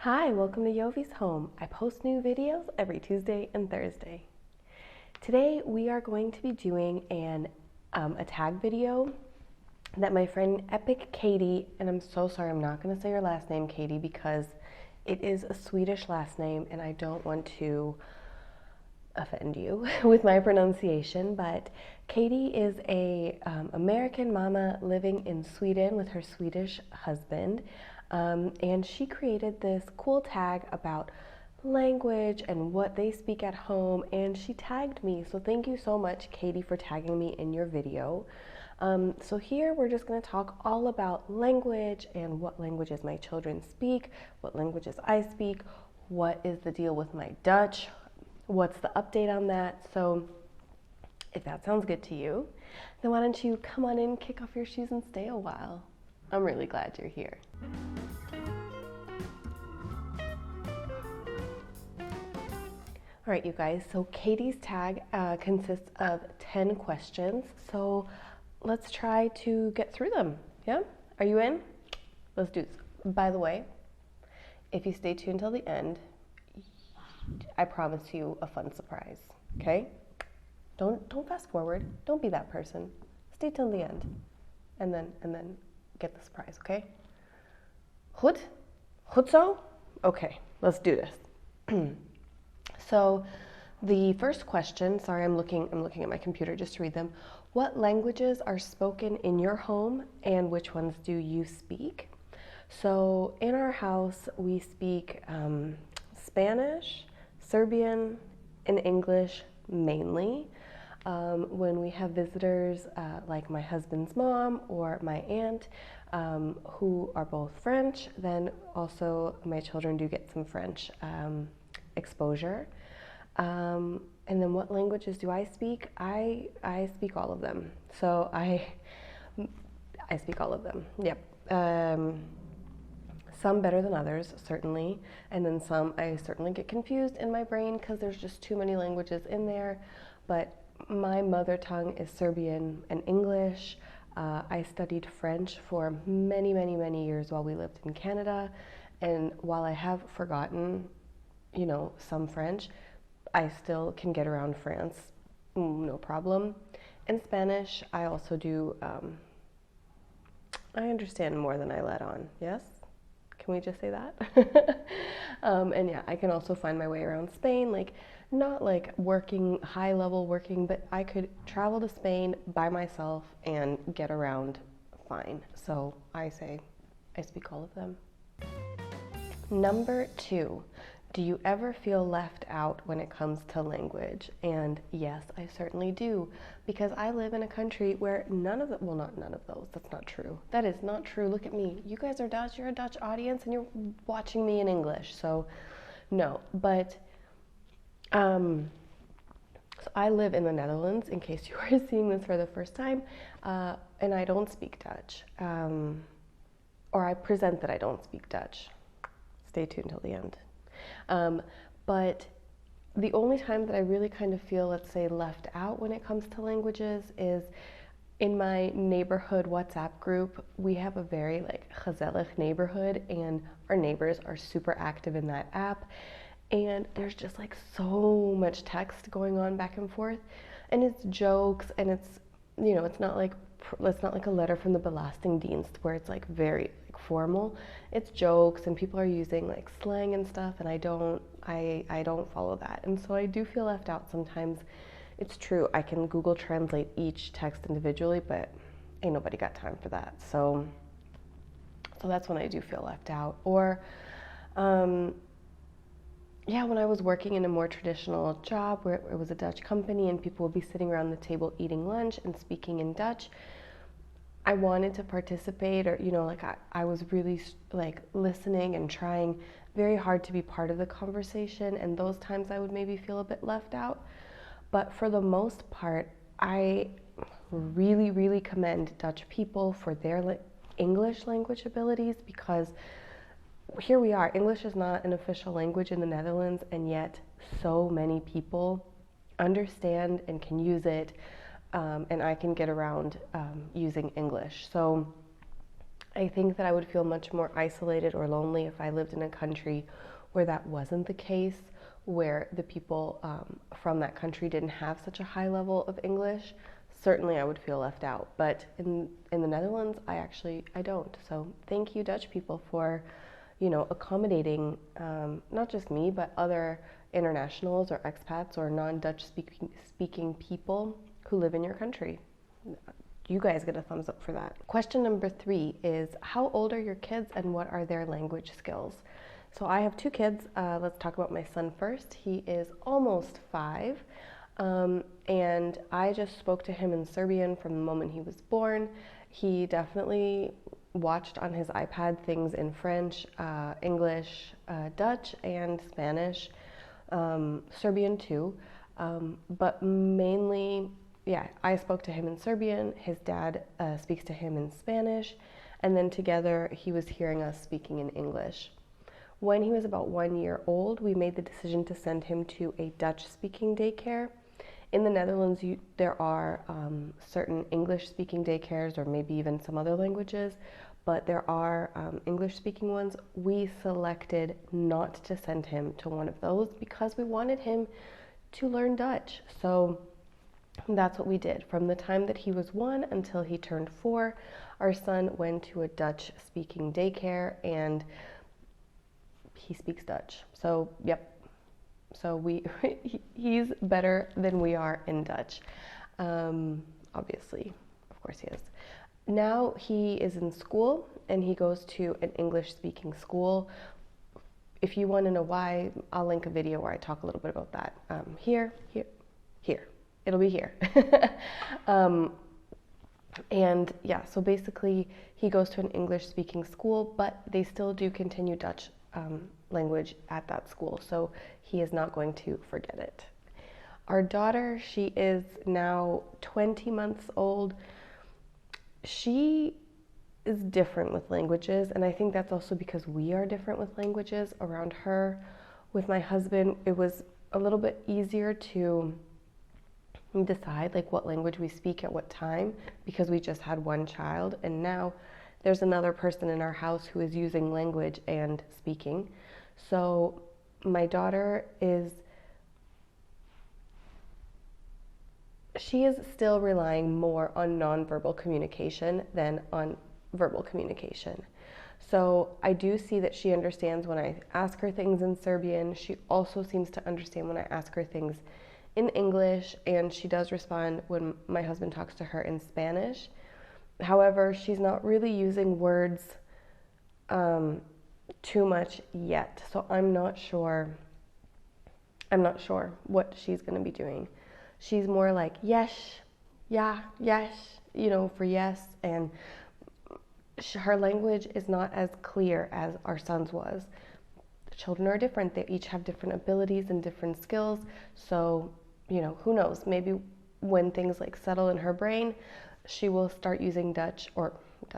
Hi, welcome to Jovie's home. I post new videos every Tuesday and Thursday. Today we are going to be doing a tag video that my friend Epic Katie, and I'm so sorry I'm not going to say your last name, Katie, because it is a Swedish last name and I don't want to offend you with my pronunciation, but Katie is a American mama living in Sweden with her Swedish husband. And she created this cool tag about language and what they speak at home, and she tagged me. So thank you so much, Katie, for tagging me in your video. So here we're just going to talk all about language and what languages my children speak, what languages I speak, what is the deal with my Dutch, what's the update on that. So if that sounds good to you, then why don't you come on in, kick off your shoes, and stay a while. I'm really glad you're here. All right, you guys, so Katie's tag consists of 10 questions. So let's try to get through them. Yeah? Are you in? Let's do this. By the way, if you stay tuned till the end, I promise you a fun surprise, okay? Don't fast forward. Don't be that person. Stay till the end and then get the surprise, okay? Goed? Goed zo? Okay, let's do this. So the first question, sorry, I'm looking at my computer just to read them. What languages are spoken in your home and which ones do you speak? So in our house, we speak Spanish, Serbian, and English mainly. When we have visitors like my husband's mom or my aunt, who are both French, then also my children do get some French exposure. And then what languages do I speak? I speak all of them. So I speak all of them. Yep. Some better than others, certainly, and then some I certainly get confused in my brain because there's just too many languages in there. But my mother tongue is Serbian and English. I studied French for many years while we lived in Canada, and while I have forgotten, some French, I still can get around France, no problem. And Spanish, I also do, I understand more than I let on, yes? Can we just say that? And yeah, I can also find my way around Spain, not working, high level working, but I could travel to Spain by myself and get around fine. So I say I speak all of them. Number 2, do you ever feel left out when it comes to language? And yes, I certainly do, because I live in a country where not none of those, that's not true. That is not true. Look at me. You guys are Dutch, you're a Dutch audience, and you're watching me in English, so no. But, so I live in the Netherlands, in case you are seeing this for the first time, and I don't speak Dutch, or I present that I don't speak Dutch. Stay tuned till the end. But the only time that I really kind of feel, let's say, left out when it comes to languages is in my neighborhood WhatsApp group. We have a very gezellig neighborhood, and our neighbors are super active in that app. And there's just so much text going on back and forth, and it's jokes, and it's, it's not like a letter from the Belastingdienst where it's very formal. It's jokes and people are using slang and stuff, and I don't follow that, and so I do feel left out sometimes. It's true, I can Google Translate each text individually, but ain't nobody got time for that. So that's when I do feel left out. Or yeah, when I was working in a more traditional job where it was a Dutch company and people would be sitting around the table eating lunch and speaking in Dutch, I wanted to participate, or I was really listening and trying very hard to be part of the conversation, and those times I would maybe feel a bit left out. But for the most part, I really commend Dutch people for their English language abilities, because here we are. English is not an official language in the Netherlands, and yet so many people understand and can use it. And I can get around using English. So I think that I would feel much more isolated or lonely if I lived in a country where that wasn't the case, where the people from that country didn't have such a high level of English. Certainly I would feel left out, but in the Netherlands, I don't. So thank you, Dutch people, for, accommodating not just me, but other internationals or expats or non-Dutch speaking people who live in your country. You guys get a thumbs up for that. Question number 3 is, how old are your kids and what are their language skills? So I have 2 kids. Let's talk about my son first. He is almost 5. And I just spoke to him in Serbian from the moment he was born. He definitely watched on his iPad things in French, English, Dutch, and Spanish, Serbian too, but mainly, I spoke to him in Serbian. His dad speaks to him in Spanish, and then together he was hearing us speaking in English. When he was about 1 year old, we made the decision to send him to a Dutch-speaking daycare. In the Netherlands, there are certain English-speaking daycares, or maybe even some other languages, but there are English-speaking ones. We selected not to send him to one of those because we wanted him to learn Dutch. So that's what we did. From the time that he was 1 until he turned 4, our son went to a Dutch-speaking daycare, and he speaks Dutch. So, yep. So he's better than we are in Dutch. Obviously, of course he is. Now he is in school and he goes to an English-speaking school. If you want to know why, I'll link a video where I talk a little bit about that. Here. It'll be here. And yeah, so basically he goes to an English-speaking school, but they still do continue Dutch language at that school, so he is not going to forget it. Our daughter, she is now 20 months old. She is different with languages, and I think that's also because we are different with languages around her. With my husband, it was a little bit easier to decide like what language we speak at what time because we just had one child, and now there's another person in our house who is using language and speaking. So my daughter she is still relying more on nonverbal communication than on verbal communication. So I do see that she understands when I ask her things in Serbian. She also seems to understand when I ask her things in English, and she does respond when my husband talks to her in Spanish. However, she's not really using words too much yet, so I'm not sure what she's going to be doing. She's more like yes, yeah, yes, for yes, and her language is not as clear as our son's was. Children are different. They each have different abilities and different skills, so, who knows? Maybe when things like settle in her brain, she will start using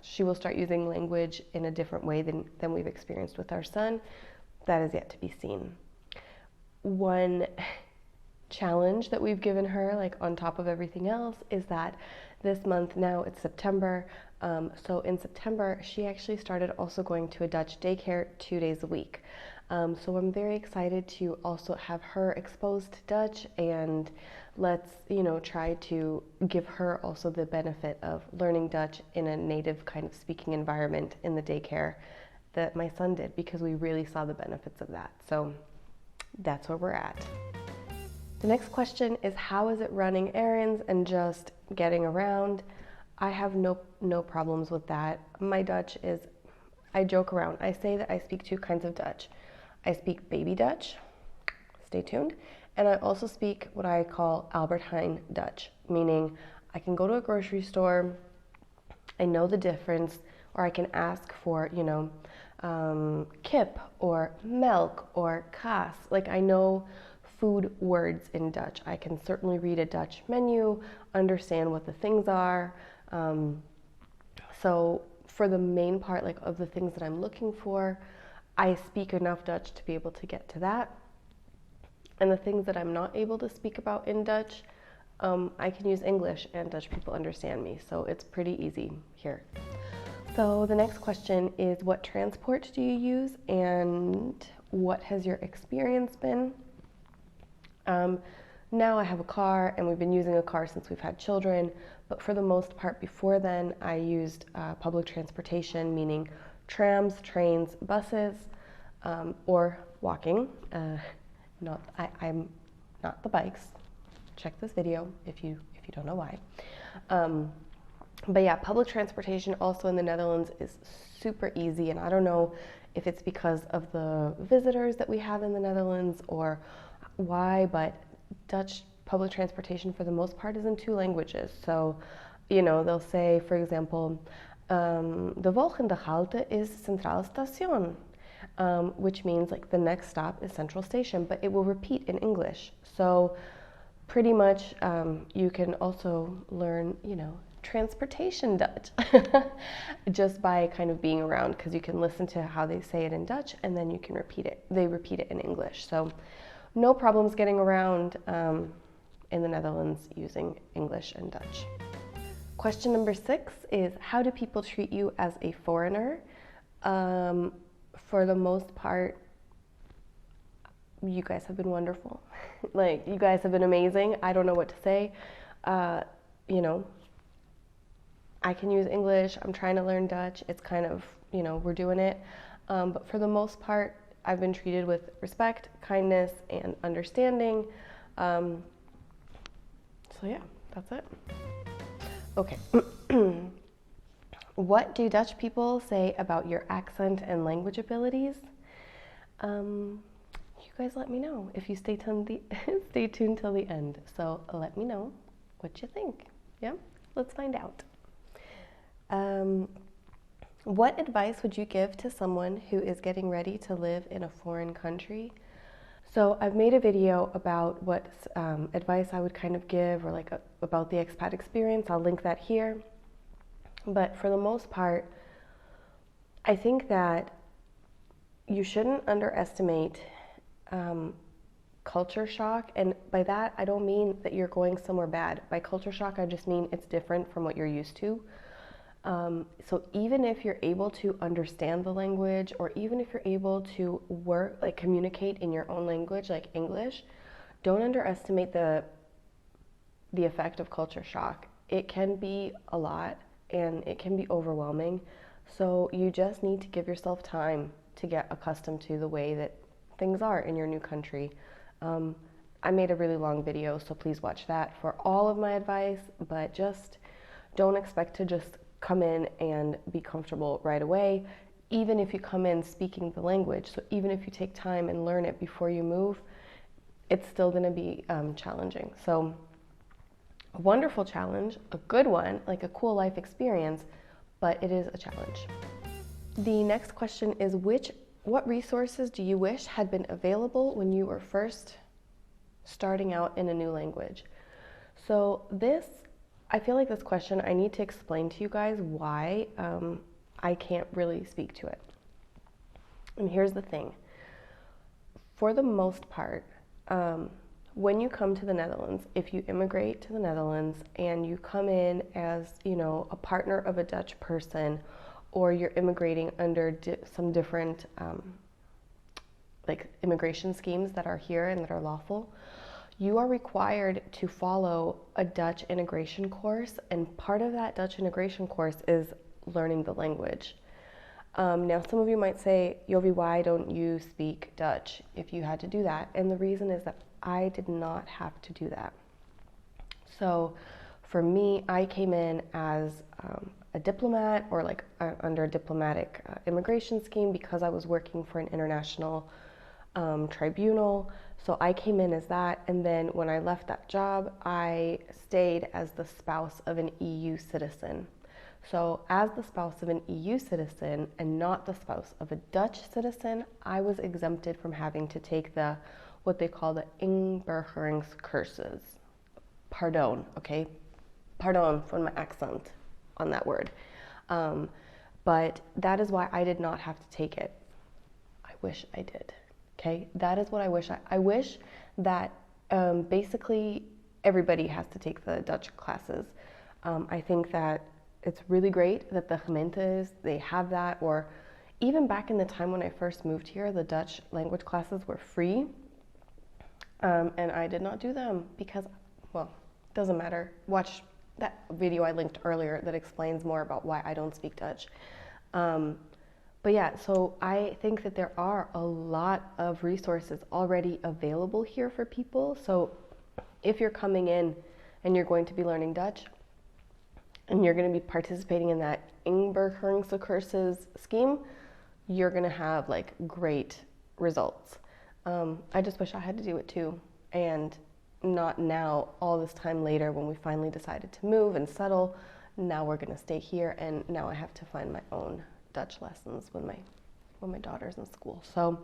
she will start using language in a different way than we've experienced with our son. That is yet to be seen. One challenge that we've given her, like on top of everything else, is that this month now, it's September, so in September, she actually started also going to a Dutch daycare 2 days a week. So I'm very excited to also have her exposed to Dutch, and let's, try to give her also the benefit of learning Dutch in a native kind of speaking environment in the daycare that my son did, because we really saw the benefits of that. So that's where we're at. The next question is, how is it running errands and just getting around? I have no problems with that. My Dutch is, I joke around. I say that I speak 2 kinds of Dutch. I speak baby Dutch, stay tuned, and I also speak what I call Albert Heijn Dutch, meaning I can go to a grocery store, I know the difference, or I can ask for, kip or milk or kaas. Like, I know food words in Dutch. I can certainly read a Dutch menu, understand what the things are. So for the main part, like, of the things that I'm looking for, I speak enough Dutch to be able to get to that. And the things that I'm not able to speak about in Dutch, I can use English and Dutch people understand me. So it's pretty easy here. So the next question is, what transport do you use and what has your experience been? Now I have a car and we've been using a car since we've had children, but for the most part before then I used public transportation, meaning trams, trains, buses, or walking. I'm not the bikes. Check this video if you don't know why. But yeah, public transportation also in the Netherlands is super easy, and I don't know if it's because of the visitors that we have in the Netherlands or why, but Dutch public transportation for the most part is in 2 languages. So, they'll say, for example, de volgende halte is Centraal Station, which means like the next stop is Central Station, but it will repeat in English. So pretty much you can also learn, transportation Dutch just by kind of being around, because you can listen to how they say it in Dutch and then you can repeat it. They repeat it in English. So no problems getting around in the Netherlands using English and Dutch. Question number 6 is, how do people treat you as a foreigner? For the most part, you guys have been wonderful. Like, you guys have been amazing. I don't know what to say. I can use English. I'm trying to learn Dutch. It's kind of, we're doing it. But for the most part, I've been treated with respect, kindness, and understanding. So yeah, that's it. Okay. What do Dutch people say about your accent and language abilities? You guys let me know if you stay tuned till the end. So let me know what you think. Yeah, let's find out. What advice would you give to someone who is getting ready to live in a foreign country? So I've made a video about what advice I would kind of give, or like about the expat experience. I'll link that here. But for the most part, I think that you shouldn't underestimate culture shock. And by that, I don't mean that you're going somewhere bad. By culture shock, I just mean it's different from what you're used to. So even if you're able to understand the language, or even if you're able to communicate in your own language, like English, don't underestimate the effect of culture shock. It can be a lot and it can be overwhelming. So you just need to give yourself time to get accustomed to the way that things are in your new country. I made a really long video, so please watch that for all of my advice, but just don't expect to just come in and be comfortable right away, even if you come in speaking the language. So even if you take time and learn it before you move, it's still going to be challenging. So a wonderful challenge, a good one, like a cool life experience, but it is a challenge. The next question is, what resources do you wish had been available when you were first starting out in a new language? So I feel like this question, I need to explain to you guys why I can't really speak to it. And here's the thing. For the most part, when you come to the Netherlands, if you immigrate to the Netherlands and you come in as, a partner of a Dutch person, or you're immigrating under some different immigration schemes that are here and that are lawful, you are required to follow a Dutch integration course, and part of that Dutch integration course is learning the language. Now, some of you might say, Jovie, why don't you speak Dutch if you had to do that? And the reason is that I did not have to do that. So for me, I came in as a diplomat, or under a diplomatic immigration scheme, because I was working for an international tribunal. So I came in as that, and then when I left that job, I stayed as the spouse of an EU citizen. So as the spouse of an EU citizen and not the spouse of a Dutch citizen, I was exempted from having to take what they call the inburgeringscursus. Pardon, okay? Pardon for my accent on that word. But that is why I did not have to take it. I wish I did. Okay, that is what I wish. I wish that basically everybody has to take the Dutch classes. I think that it's really great that the gemeentes, they have that, or even back in the time when I first moved here, the Dutch language classes were free. And I did not do them because, well, it doesn't matter. Watch that video I linked earlier that explains more about why I don't speak Dutch. But yeah, so I think that there are a lot of resources already available here for people. So if you're coming in and you're going to be learning Dutch and you're going to be participating in that inburgeringscursus scheme, you're going to have like great results. I just wish I had to do it too, and not now, all this time later when we finally decided to move and settle. Now we're going to stay here, and now I have to find my own Dutch lessons when my daughter's in school. So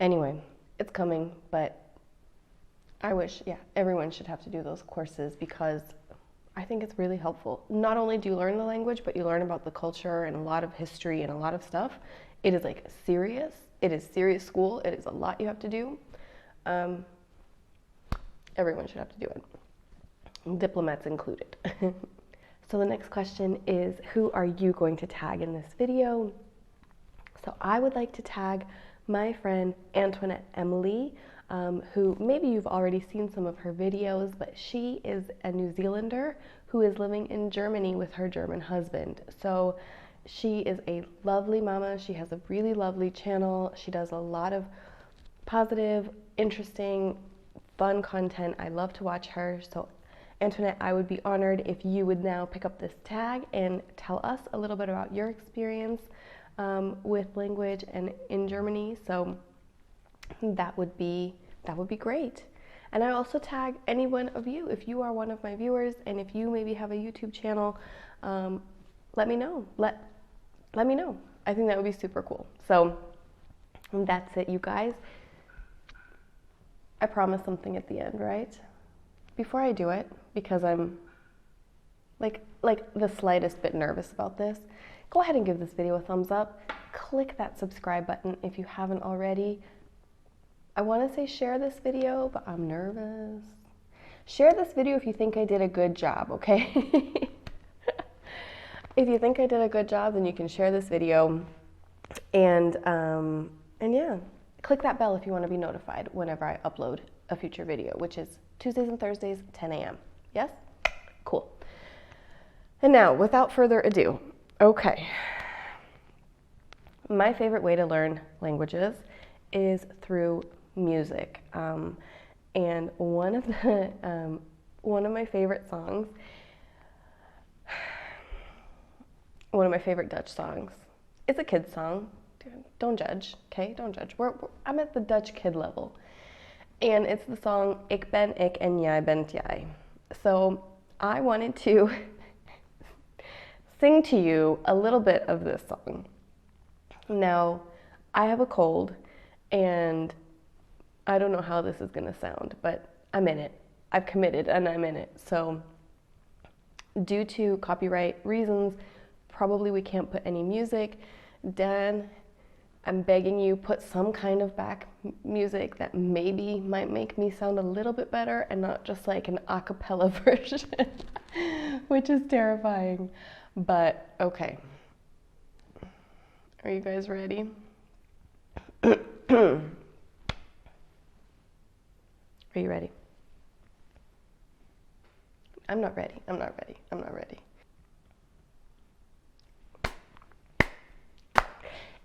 anyway, it's coming, but I wish, everyone should have to do those courses because I think it's really helpful. Not only do you learn the language, but you learn about the culture and a lot of history and a lot of stuff. It is like serious. It is serious school. It is a lot you have to do. Everyone should have to do it, diplomats included. So the next question is, who are you going to tag in this video? So I would like to tag my friend Antoinette Emily, who maybe you've already seen some of her videos, but she is a New Zealander who is living in Germany with her German husband. So she is a lovely mama. She has a really lovely channel. She does a lot of positive, interesting, fun content. I love to watch her. So Antoinette, I would be honored if you would now pick up this tag and tell us a little bit about your experience with language and in Germany. So that would be great. And I also tag any one of you. If you are one of my viewers and if you maybe have a YouTube channel, let me know. Let me know. I think that would be super cool. So that's it, you guys. I promise something at the end, right? Before I do it, because I'm like the slightest bit nervous about this, go ahead and give this video a thumbs up. Click that subscribe button if you haven't already. I want to say share this video, but I'm nervous. Share this video if you think I did a good job, okay? If you think I did a good job, then you can share this video. And yeah, click that bell if you want to be notified whenever I upload a future video, which is Tuesdays and Thursdays, 10 a.m. Yes? Cool. And now, without further ado, okay. My favorite way to learn languages is through music. And one of my favorite songs, one of my favorite Dutch songs, it's a kid's song. Don't judge, okay? Don't judge. I'm at the Dutch kid level. And it's the song Ik ben ik en jij bent jij. So I wanted to sing to you a little bit of this song. Now, I have a cold, and I don't know how this is going to sound, but I'm in it. I've committed, and I'm in it. So due to copyright reasons, probably we can't put any music. Dan, I'm begging you, put some kind of back music that maybe might make me sound a little bit better and not just like an a cappella version, which is terrifying. But okay. Are you guys ready? Are you ready? I'm not ready. I'm not ready. I'm not ready.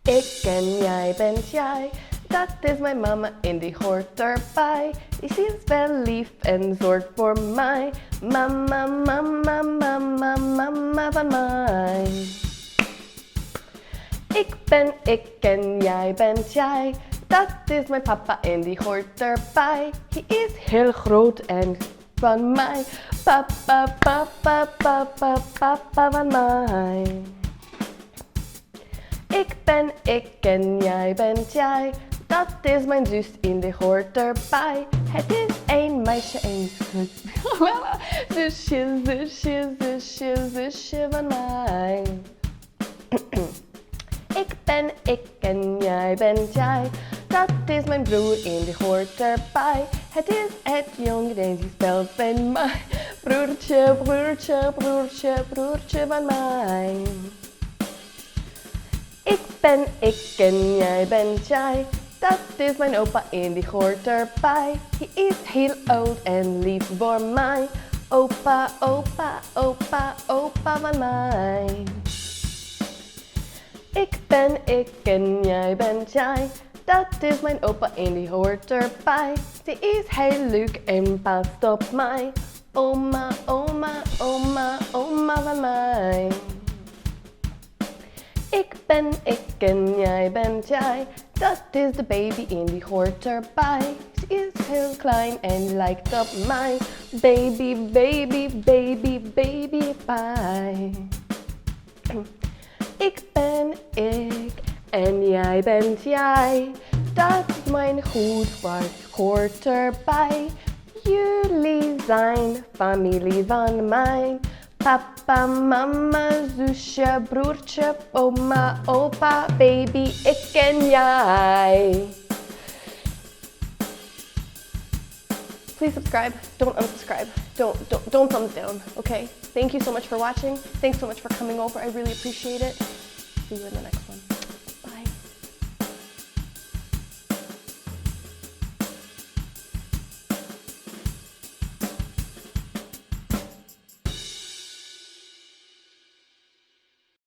Ik en jij bent jij, dat is mijn mama en die hoort erbij. Ze is wel lief en zorgt voor mij. Mama, mama, mama, mama van mij. Ik ben ik en jij bent jij, dat is mijn papa en die hoort erbij. Hij is heel groot en van mij. Papa, papa, papa, papa van mij. Ik ben ik en jij bent jij, dat is mijn zus en die hoort erbij. Het is een meisje en zusje, zusje, zusje, zusje van mij. Ik ben ik en jij bent jij, Dat is mijn broer en die hoort erbij. Het is het jongen en die speelt van mij. Broertje, broertje, broertje, broertje van mij. Ik ben ik en jij bent jij. Dat is mijn opa en die hoort erbij. Hij is heel oud en lief voor mij. Opa, opa, opa, opa van mij. Ik ben ik en jij bent jij. Dat is mijn opa en die hoort erbij. Ze is heel leuk en past op mij. Oma, oma, oma, oma van mij. Ik ben ik en jij bent jij. Dat is de baby en die hoort erbij. Ze is heel klein en lijkt op mij. Baby, baby, baby, baby pie. Ik ben ik en jij bent jij. Dat is mijn goed wat hoort erbij. Jullie zijn familie van mij. Papa, mama, zusje, broertje, oma, opa, baby, ik en jij. Please subscribe, don't unsubscribe, don't thumbs down, okay? Thank you so much for watching. Thanks so much for coming over, I really appreciate it. See you in the next one.